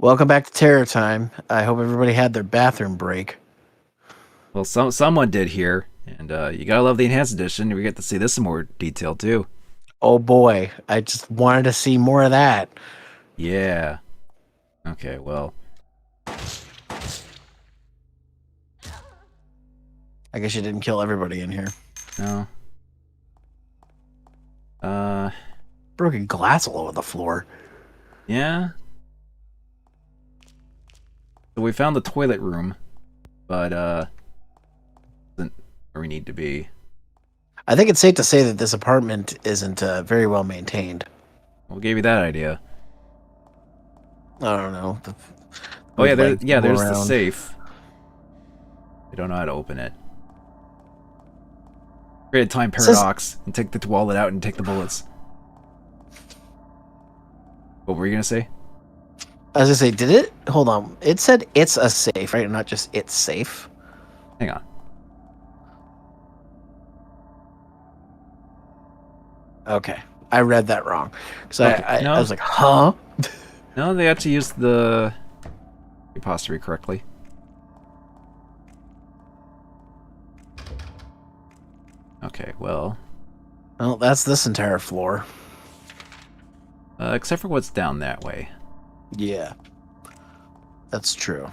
Welcome back to Terror Time. I hope everybody had their bathroom break. Well, someone did here, and you gotta love the enhanced edition. We get to see this in more detail too. Oh boy, I just wanted to see more of that. Yeah. Okay. Well. I guess you didn't kill everybody in here. No. Uh. Broken glass all over the floor. Yeah. So we found the toilet room, but isn't where we need to be. I think it's safe to say that this apartment isn't very well maintained. What gave you that idea? I don't know. Oh yeah, Legs go there's the around. safe. I don't know how to open it. Create a time paradox and take the wallet out and take the bullets. What were you gonna say? I was gonna say, did it? Hold on. It said it's a safe, right? Not just it's safe. Hang on. Okay, I read that wrong because Okay. I was like, huh? No, they actually used the apostrophe correctly. Okay, well, Well, that's this entire floor. except for what's down that way. Yeah, that's true.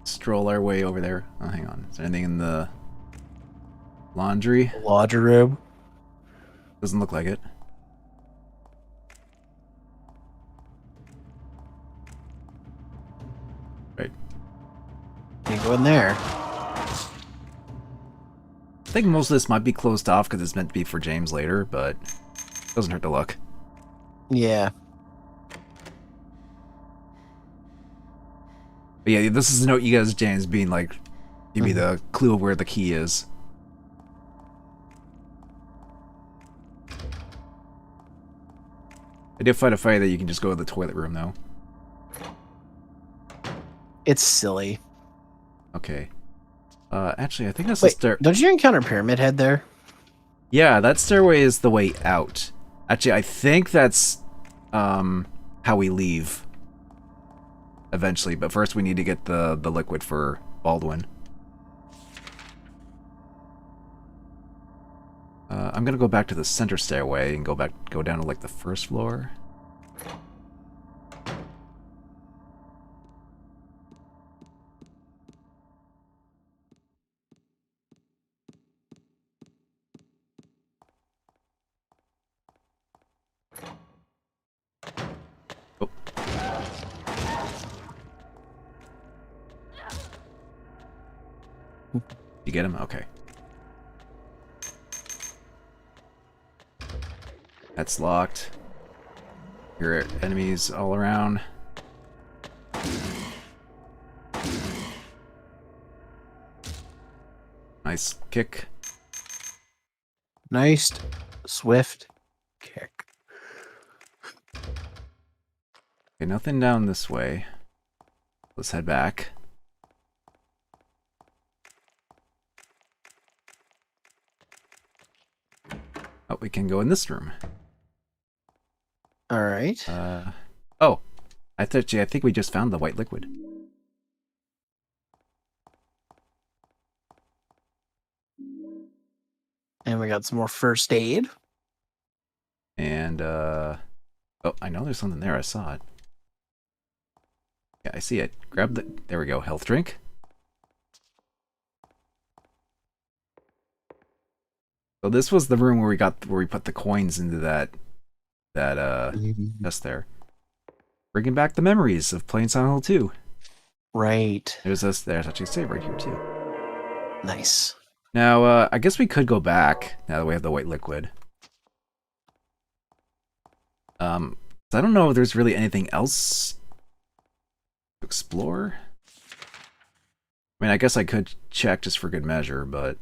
Stroll our way over there. Oh, hang on. Is there anything in the laundry? Laundry room. Doesn't look like it. Right. Can't go in there. I think most of this might be closed off because it's meant to be for James later, but doesn't hurt to look. Yeah. But yeah, this is a note you guys, James, being like, give me the clue of where the key is. I did find a fight that you can just go to the toilet room, though. It's silly. Okay. Actually, I think that's the Wait, stair. don't you encounter Pyramid Head there? Yeah, that stairway is the way out. Actually, I think that's how we leave eventually. But first, we need to get the liquid for Baldwin. I'm gonna go back to the center stairway and go down to like the first floor. Oh. You get him? Okay. That's locked. Here are enemies all around. Nice kick. Nice, swift kick. Okay, nothing down this way. Let's head back. Oh, we can go in this room. All right. Oh, I think we just found the white liquid. And we got some more first aid. And oh, I know there's something there. I saw it. Yeah, I see it. Grab the. There we go. Health drink. So this was the room where we put the coins into that chest there. Bringing back the memories of playing Silent Hill 2. Right. There's actually a save right here too. Nice. Now, I guess we could go back now that we have the white liquid. I don't know if there's really anything else to explore. I mean, I guess I could check just for good measure, but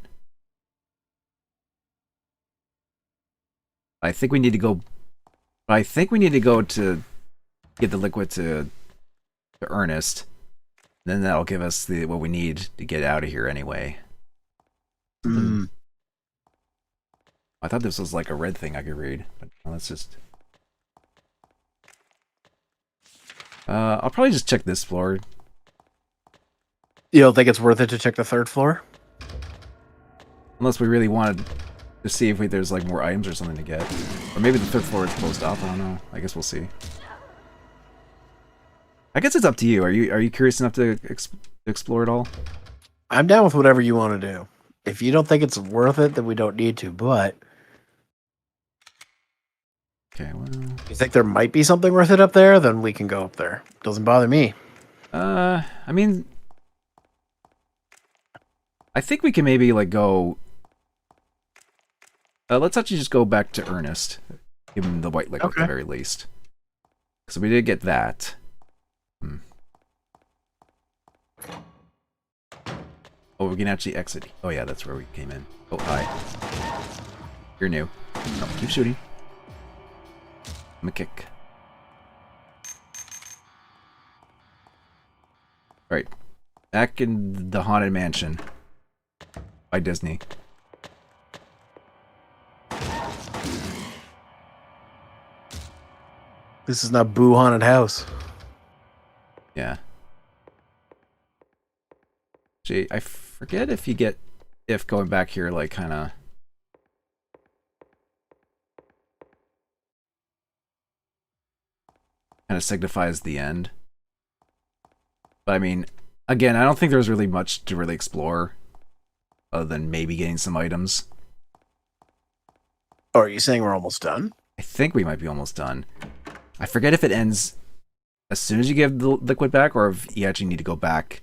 I think we need to go. I think we need to go to get the liquid to Ernest. Then that'll give us what we need to get out of here anyway. Mm. I thought this was like a red thing I could read. But Well, let's just... I'll probably just check this floor. You don't think it's worth it to check the third floor? Unless we really wanted to see if there's like more items or something to get. Or maybe the third floor is closed off, I don't know. I guess we'll see. I guess it's up to you. Are you curious enough to explore it all? I'm down with whatever you want to do. If you don't think it's worth it, then we don't need to, but... Okay, well... You think there might be something worth it up there, then we can go up there. Doesn't bother me. I mean... I think we can maybe, like, go... let's actually just go back to Ernest. Give him the white liquid at the very least. So we did get that. Oh, we can actually exit. Oh yeah, that's where we came in. Oh, hi. You're new. No, keep shooting. I'm a kick. Alright. Back in the Haunted Mansion. By Disney. This is not Boo Haunted House. Yeah. Gee, I forget if you get... If going back here, like, kinda... Kinda signifies the end. But I mean, again, I don't think there's really much to really explore. Other than maybe getting some items. Oh, are you saying we're almost done? I think we might be almost done. I forget if it ends as soon as you give the liquid back, or if you actually need to go back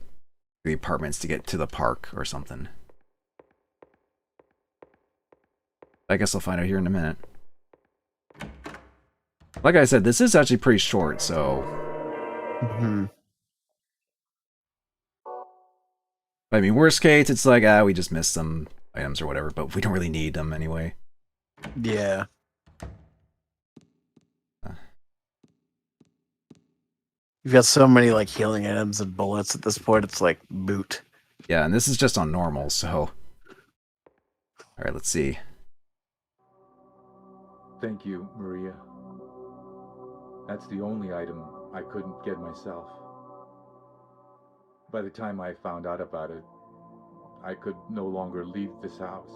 to the apartments to get to the park or something. I guess I'll find out here in a minute. Like I said, this is actually pretty short, so... I mean, worst case, it's like, we just missed some items or whatever, but we don't really need them anyway. Yeah. You've got so many, like, healing items and bullets at this point, it's like, boot. Yeah, and this is just on normal, so... Alright, let's see. Thank you, Maria. That's the only item I couldn't get myself. By the time I found out about it, I could no longer leave this house.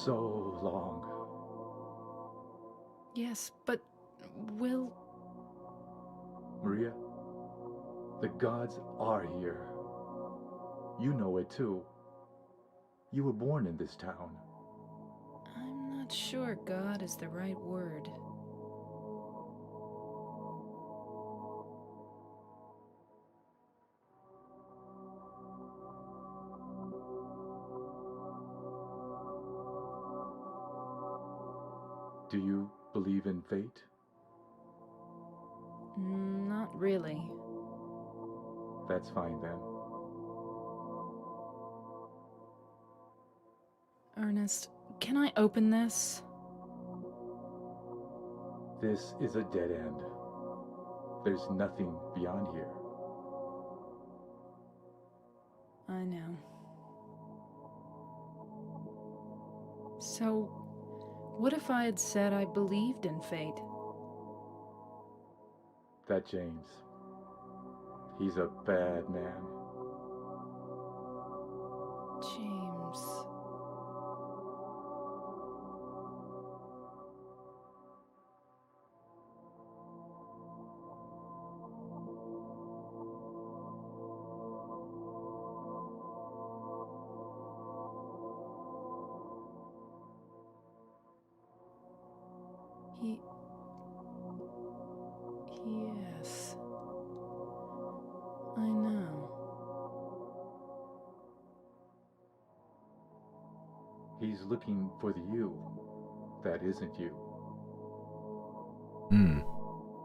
So long. Yes, but Will... Maria, the gods are here. You know it too. You were born in this town. I'm not sure God is the right word. Do you believe in fate? Not really. That's fine then. Ernest, can I open this? This is a dead end. There's nothing beyond here. I know. So, what if I had said I believed in fate? That James. He's a bad man. James... Yes. I know. He's looking for the you that isn't you.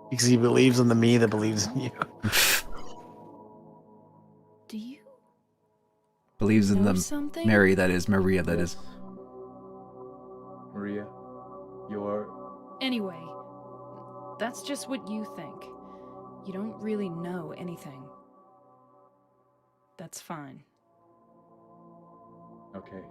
Because he believes in the me that believes in you. Do you Believes in know the something? Mary that is, Maria that is. Maria, you're... Anyway, that's just what you think. You don't really know anything. That's fine. Okay.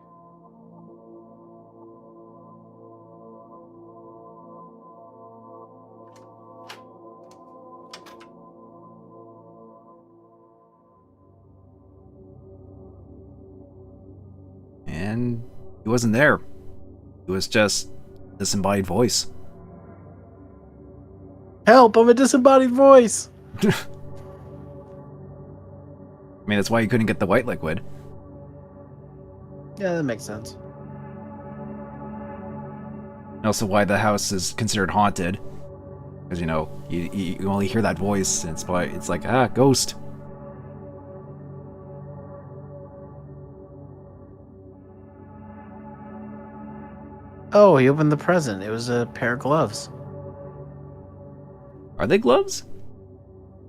and he wasn't there. It was just disembodied voice. Help! I'm a disembodied voice. I mean, that's why you couldn't get the white liquid. Yeah, that makes sense. And also why the house is considered haunted. Because, you know, you only hear that voice, and it's like, ah, ghost. Oh, he opened the present. It was a pair of gloves. Are they gloves?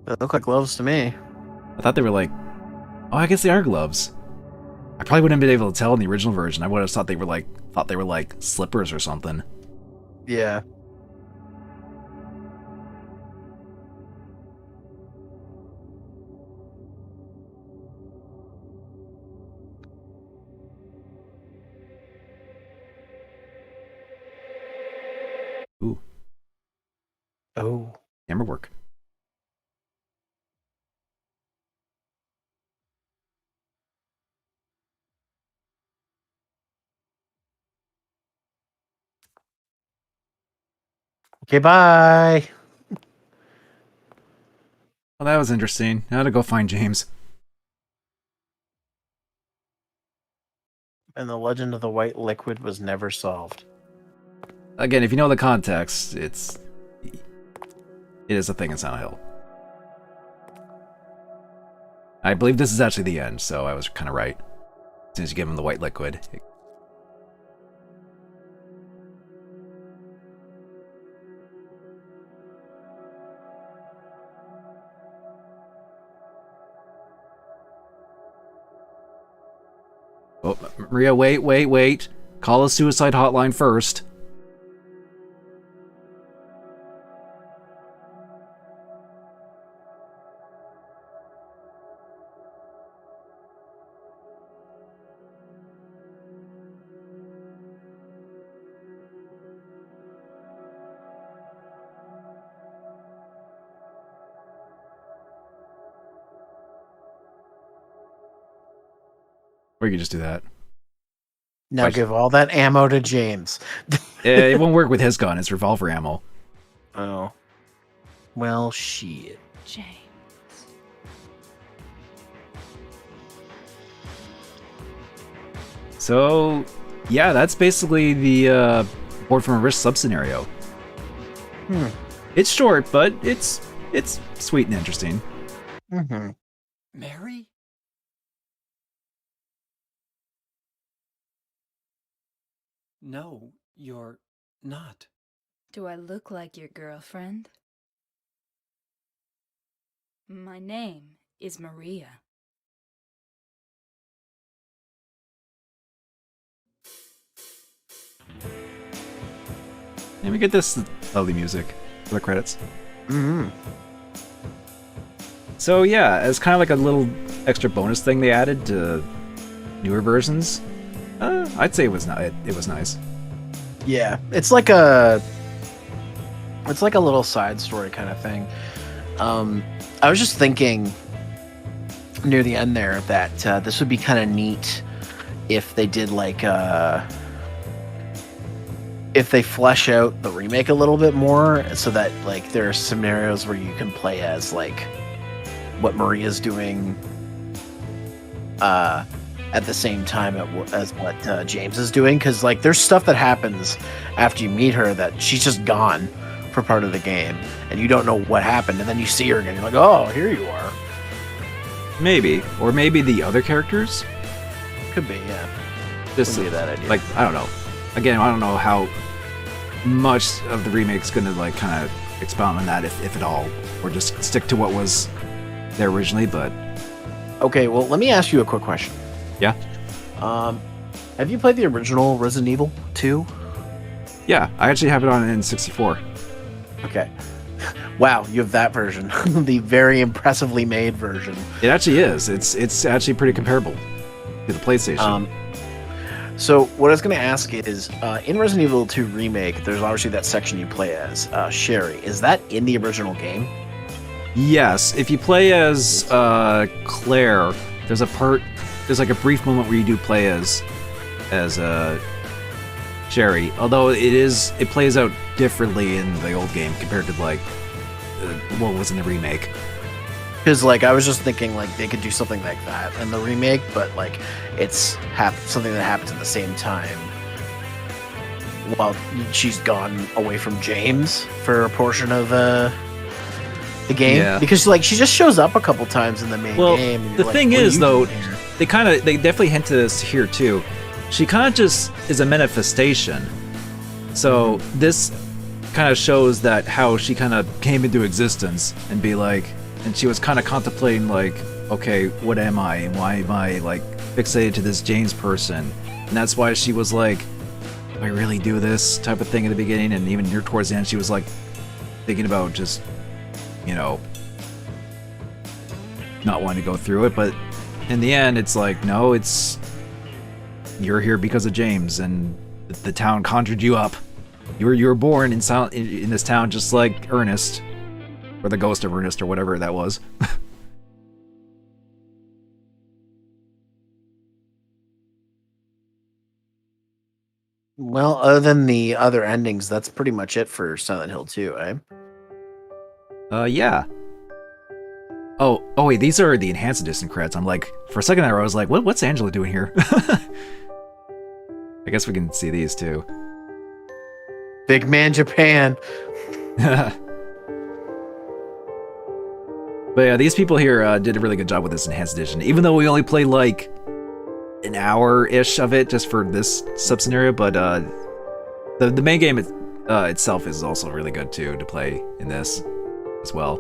They look like gloves to me. I thought they were like... Oh, I guess they are gloves. I probably wouldn't have been able to tell in the original version. I would have thought they were like slippers or something. Yeah. Ooh, Oh. camera work. Okay, bye. Well, that was interesting. Now to go find James. And the legend of the white liquid was never solved. Again, if you know the context, it is a thing in Silent Hill. I believe this is actually the end, so I was kind of right. As soon as you give him the white liquid. Oh, Maria, wait. Call a suicide hotline first. Or you could just do that. Now give all that ammo to James. It won't work with his gun. It's revolver ammo. Oh. Well, shit. James. So, yeah, that's basically the board from a wrist sub scenario. It's short, but it's sweet and interesting. Mm-hmm. Mary? No, you're not. Do I look like your girlfriend? My name is Maria. And we get this lovely music for the credits. Mm-hmm. So yeah, as kind of like a little extra bonus thing they added to newer versions, I'd say it was nice. Yeah, it's like a little side story kind of thing. I was just thinking near the end there that this would be kind of neat if they did like if they flesh out the remake a little bit more, so that like there are scenarios where you can play as like what Maria's doing at the same time as what James is doing, because like there's stuff that happens after you meet her that she's just gone for part of the game and you don't know what happened, and then you see her again, you're like, oh, here you are. Maybe, or maybe the other characters. Could be, yeah. Just Wouldn't be a bad idea. Like, I don't know. Again, I don't know how much of the remake's gonna like kind of expound on that, if at all, or just stick to what was there originally. But okay, well, let me ask you a quick question. yeah, Have you played the original Resident Evil 2? yeah, I actually have it on N64. Okay. Wow, you have that version. The very impressively made version. It actually is. It's actually pretty comparable to the PlayStation. So what I was going to ask is, in Resident Evil 2 Remake, there's obviously that section you play as Sherry. Is that in the original game? Yes, if you play as Claire, there's like a brief moment where you do play as as Sherry. Although it plays out differently in the old game compared to like what was in the remake. Because like I was just thinking like they could do something like that in the remake, but like it's something that happens at the same time while she's gone away from James for a portion of the game. Yeah. Because like she just shows up a couple times in the main game. And the you're thing like, what are is you though, doing here? they definitely hint to this here too. She kind of just is a manifestation. So this kind of shows that how she kind of came into existence and be like, and she was kind of contemplating like, okay, what am I and why am I like fixated to this James person? And that's why she was like, do I really do this type of thing at the beginning? And even near towards the end, she was like thinking about just, you know, not wanting to go through it. But in the end, it's like, no, it's you're here because of James, and the town conjured you up. You were born in this town just like Ernest, or the ghost of Ernest, or whatever that was. Well, other than the other endings, that's pretty much it for Silent Hill 2, eh? Yeah. Oh wait, these are the enhanced edition credits. I'm like, for a second there, I was like, what's Angela doing here? I guess we can see these too. Big Man Japan. But yeah, these people here did a really good job with this enhanced edition, even though we only played like an hour-ish of it just for this sub-scenario. But the main game itself is also really good too to play in this as well.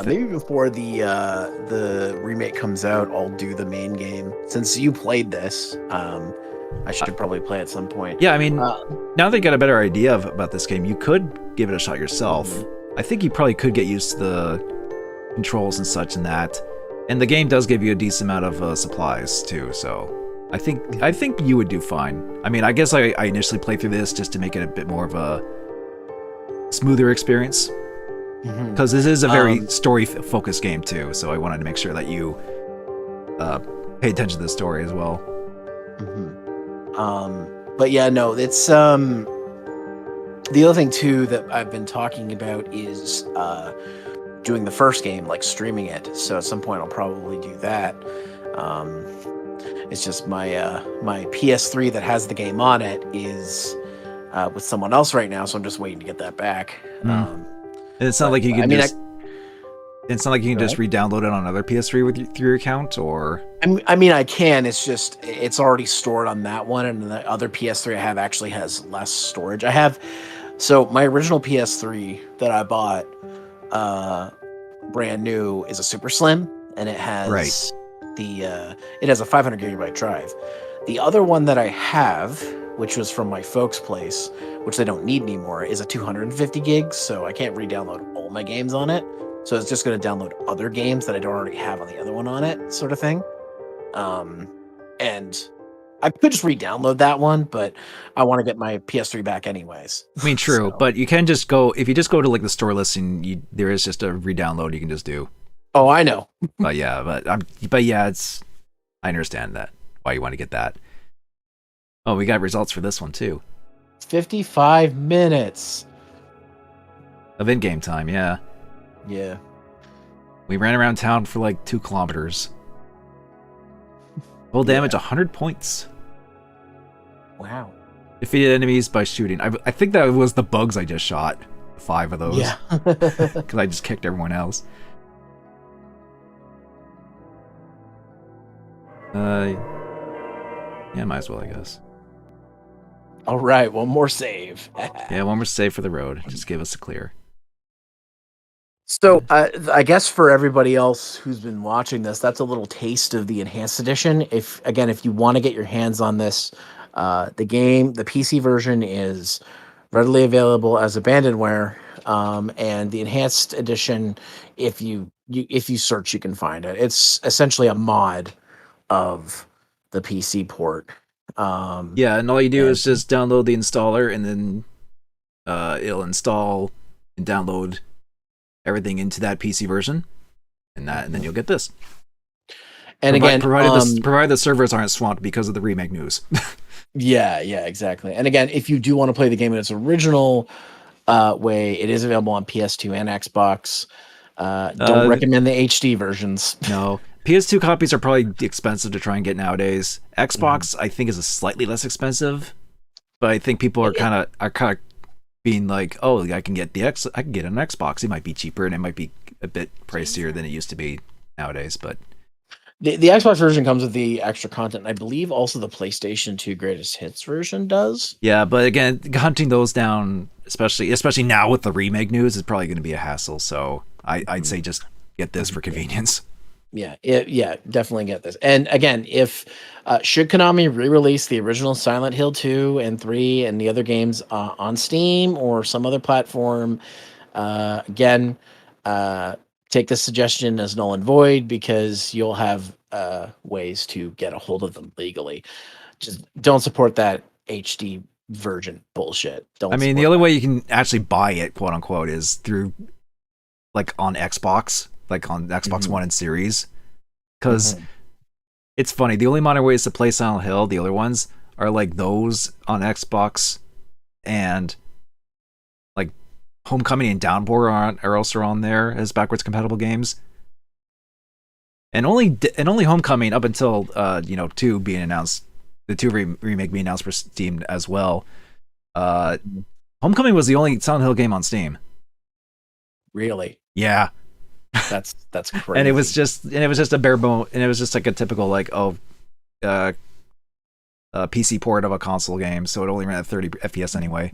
Maybe before the remake comes out, I'll do the main game. Since you played this, I should probably play at some point. Yeah, I mean, now that you got a better idea about this game, you could give it a shot yourself. I think you probably could get used to the controls and such in that. And the game does give you a decent amount of supplies too, so I think you would do fine. I mean, I guess I initially played through this just to make it a bit more of a smoother experience. Because this is a very story-focused game too, so I wanted to make sure that you pay attention to the story as well. But yeah, no, it's the other thing too that I've been talking about is doing the first game, like streaming it. So at some point I'll probably do that. It's just my my PS3 that has the game on it is with someone else right now, so I'm just waiting to get that back. And it's not like you can it's not like you can just re-download it on another PS3 through your account, or I mean, I can. It's just it's already stored on that one, and the other PS3 I have actually has less storage. I have my original PS3 that I bought, brand new, is a super slim, and it has it has a 500 gigabyte drive. The other one that I have, which was from my folks' place, which they don't need anymore, is a 250 gigs, so I can't re-download all my games on it. So it's just going to download other games that I don't already have on the other one on it, sort of thing. And I could just re-download that one, but I want to get my PS3 back anyways. I mean, true, but you can just go, if you just go to like the store listing, there is just a re-download you can just do. Oh, I know. But yeah, but yeah, I understand that, why you want to get that. Oh, we got results for this one too. 55 minutes of in-game time, yeah. Yeah. We ran around town for like 2 kilometers. Full damage, 100 points. Wow. Defeated enemies by shooting. I think that was the bugs I just shot. 5 of those. Yeah. Because I just kicked everyone else. Yeah, might as well, I guess. All right, one more save. Yeah, one more save for the road. Just give us a clear. So I guess for everybody else who's been watching this, that's a little taste of the enhanced edition. If you want to get your hands on this, the PC version is readily available as abandonware, and the enhanced edition, if you search, you can find it. It's essentially a mod of the PC port. Yeah, and all you do is just download the installer, and then it'll install and download everything into that PC version, and then you'll get this. And again, provided the servers aren't swamped because of the remake news. yeah, exactly. And again, if you do want to play the game in its original way, it is available on PS2 and Xbox. Don't recommend the HD versions. No. PS2 copies are probably expensive to try and get nowadays. Xbox, I think, is a slightly less expensive, but I think people are kind of being like, "Oh, I can get an Xbox. It might be cheaper, and it might be a bit pricier than it used to be nowadays." But the Xbox version comes with the extra content. I believe also the PlayStation 2 Greatest Hits version does. Yeah, but again, hunting those down, especially now with the remake news, is probably going to be a hassle. So I'd say just get this for convenience. Yeah, definitely get this. And again, if should Konami re-release the original Silent Hill 2 and 3 and the other games on Steam or some other platform, again, take this suggestion as null and void because you'll have ways to get a hold of them legally. Just don't support that HD version bullshit. I mean, the only way you can actually buy it, quote unquote, is through like on Xbox One and Series, because it's funny. The only modern ways to play Silent Hill, the other ones, are like those on Xbox, and like Homecoming and Downpour are also on there as backwards compatible games. And only Homecoming up until 2 being announced, the 2 remake being announced for Steam as well. Homecoming was the only Silent Hill game on Steam. Really? Yeah. That's crazy. And it was just a bare bone, and it was just like a typical PC port of a console game, so it only ran at 30 FPS anyway,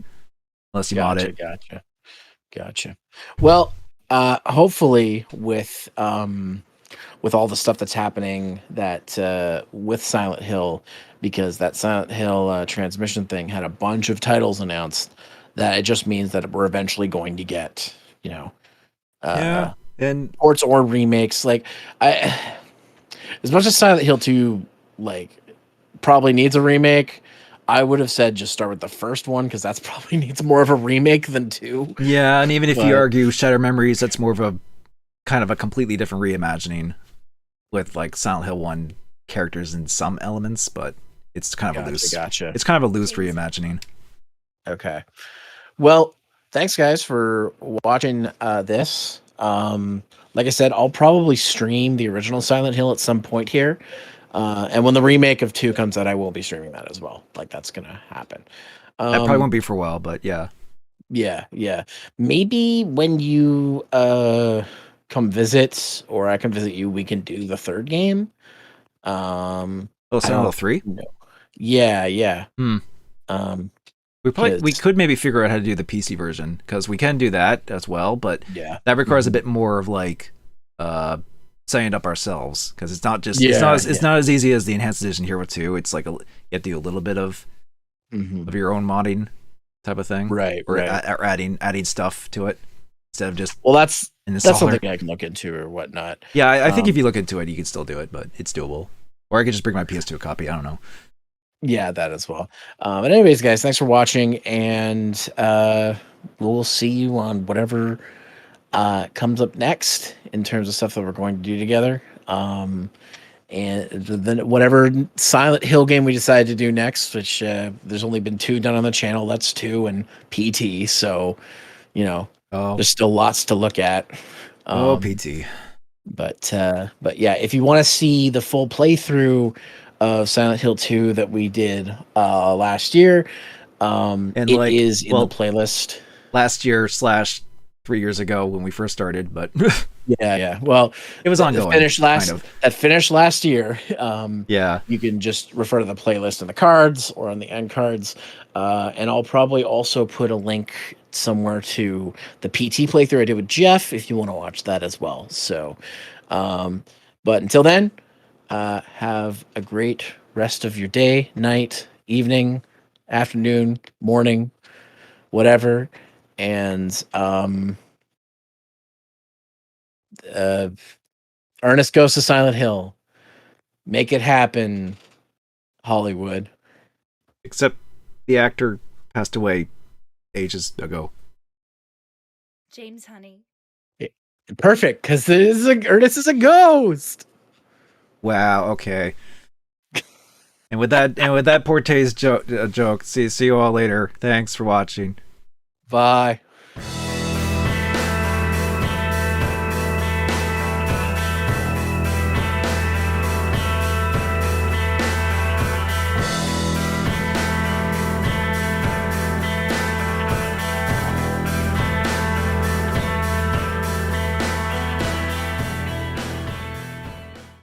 unless you mod it. Gotcha. Well, hopefully with all the stuff that's happening with Silent Hill, because that Silent Hill transmission thing had a bunch of titles announced, that it just means that we're eventually going to get, and ports or remakes. Like, as much as Silent Hill 2 probably needs a remake, I would have said just start with the first one because that's probably needs more of a remake than 2. Yeah, and even if you argue Shattered Memories, that's more of a kind of a completely different reimagining with like Silent Hill 1 characters and some elements, but it's kind of a loose. Gotcha. It's kind of a loose reimagining. Okay. Well, thanks guys for watching this. Like I said, I'll probably stream the original Silent Hill at some point here. And when the remake of 2 comes out, I will be streaming that as well. Like, that's gonna happen. That probably won't be for a while, but yeah. Yeah. Maybe when you come visit, or I can visit you, we can do the 3rd game. Silent Hill 3? No. Yeah. We could maybe figure out how to do the PC version, because we can do that as well, but that requires a bit more of like setting it up ourselves, because it's not just it's not as easy as the enhanced edition here with 2. It's like you have to do a little bit of your own modding type of thing, right? Or adding stuff to it instead of just that's something I can look into or whatnot. Yeah, I think if you look into it, you can still do it, but it's doable. Or I could just bring my PS2 copy. I don't know. Yeah, that as well. But anyways, guys, thanks for watching, and we'll see you on whatever comes up next in terms of stuff that we're going to do together. And then whatever Silent Hill game we decide to do next, which there's only been 2 done on the channel. That's 2 and PT. So, there's still lots to look at. PT. But yeah, if you want to see the full playthrough of Silent Hill 2 that we did last year, it is in the playlist. Last year / 3 years ago when we first started, but yeah. Well, it was ongoing. That finished last year. Yeah, you can just refer to the playlist in the cards or on the end cards, and I'll probably also put a link somewhere to the PT playthrough I did with Jeff if you want to watch that as well. So, but until then, have a great rest of your day, night, evening, afternoon, morning, whatever. And Ernest Goes to Silent Hill. Make it happen, Hollywood. Except the actor passed away ages ago. James Honey. Perfect, because Ernest is a ghost. Wow. Okay. And with that poor taste joke. See you all later. Thanks for watching. Bye.